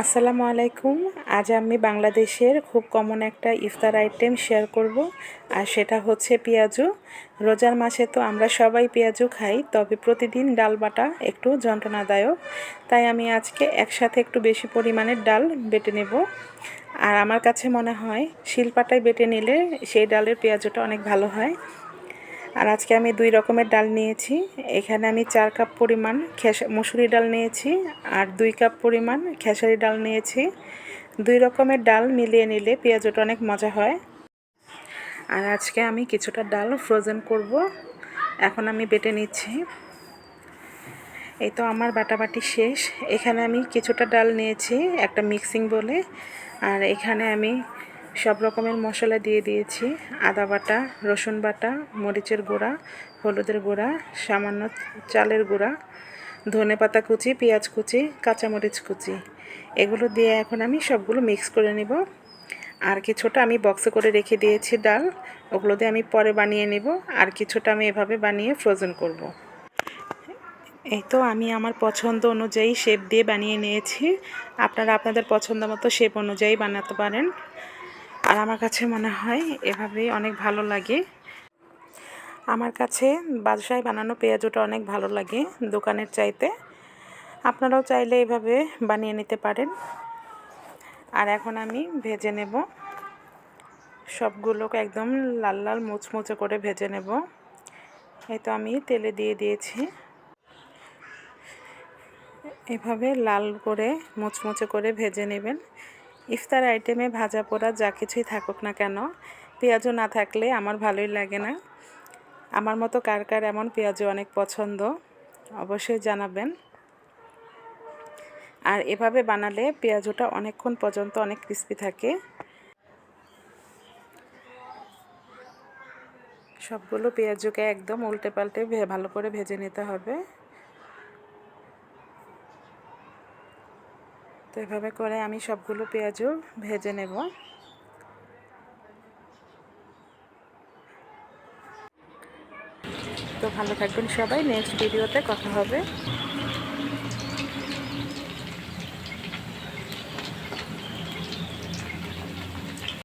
আসসালামু আলাইকুম। আজ আমি বাংলাদেশের খুব কমন একটা ইফতার আইটেম শেয়ার করব, আর সেটা হচ্ছে পেঁয়াজু। রোজার মাসে তো আমরা সবাই পেঁয়াজু খাই, তবে প্রতিদিন ডাল বাটা একটু যন্ত্রণাদায়ক। তাই আমি আজকে একসাথে একটু বেশি পরিমাণের ডাল বেটে নেব। আর আমার কাছে মনে হয় শিলপাটায় বেটে নিলে সেই ডালের পেঁয়াজুটা অনেক ভালো হয়। আর আজকে আমি 2 রকমের ডাল নিয়েছি। এখানে আমি 4 কাপ পরিমাণ মসুরি ডাল নিয়েছি, আর 2 কাপ পরিমাণ খেসারি ডাল নিয়েছি। 2 রকমের ডাল মিলিয়ে নিলে পেঁয়াজুটা অনেক মজা হয়। আর আজকে আমি কিছুটা ডাল ফ্রোজেন করব। এখন আমি বেটে নিচ্ছি। এই তো আমার বাটাবাটি শেষ। এখানে আমি কিছুটা ডাল নিয়েছি একটা মিক্সিং বলে, আর এখানে আমি সব রকমের মশলা দিয়ে দিয়েছি। আদা বাটা, রসুন বাটা, মরিচের গুঁড়া, হলুদের গুঁড়া, সামান্য চালের গুঁড়া, ধনেপাতা কুচি, পেঁয়াজ কুচি, কাঁচামরিচ কুচি, এগুলো দিয়ে এখন আমি সবগুলো মিক্স করে নিব। আর কিছুটা আমি বক্সে করে রেখে দিয়েছি ডাল, ওগুলো দিয়ে আমি পরে বানিয়ে নিব। আর কিছুটা আমি এভাবে বানিয়ে ফ্রোজেন করব। এই তো আমি আমার পছন্দ অনুযায়ী শেপ দিয়ে বানিয়ে নিয়েছি। আপনারা আপনাদের পছন্দ মতো শেপ অনুযায়ী বানাতে পারেন। আর আমার কাছে মনে হয় এভাবেই অনেক ভালো লাগে। আমার কাছে বাসায় বানানো পেঁয়াজুটা অনেক ভালো লাগে দোকানের চাইতে। আপনারাও চাইলে এভাবে বানিয়ে নিতে পারেন। আর এখন আমি ভেজে নেব সবগুলোকে, একদম লাল লাল মুচমুচে করে ভেজে নেব। এই তো আমি তেলে দিয়ে দিয়েছি। এভাবে লাল করে মুচমুচে করে ভেজে নেবেন। ইফতার আইটেমে ভাজা পোড়া যা কিছুই থাকুক না কেন, পেঁয়াজু না থাকলে আমার ভালোই লাগে না। আমার মতো কার কার এমন পেঁয়াজু অনেক পছন্দ, অবশ্যই জানাবেন। আর এভাবে বানালে পেঁয়াজুটা অনেকক্ষণ পর্যন্ত অনেক ক্রিস্পি থাকে। সবগুলো পেঁয়াজুকে একদম উল্টে পাল্টে ভালো করে ভেজে নিতে হবে। তো এভাবে করে আমি সবগুলো পেঁয়াজু ভেজে নেব। তো ভালো থাকবেন সবাই, নেক্সট ভিডিওতে কথা হবে।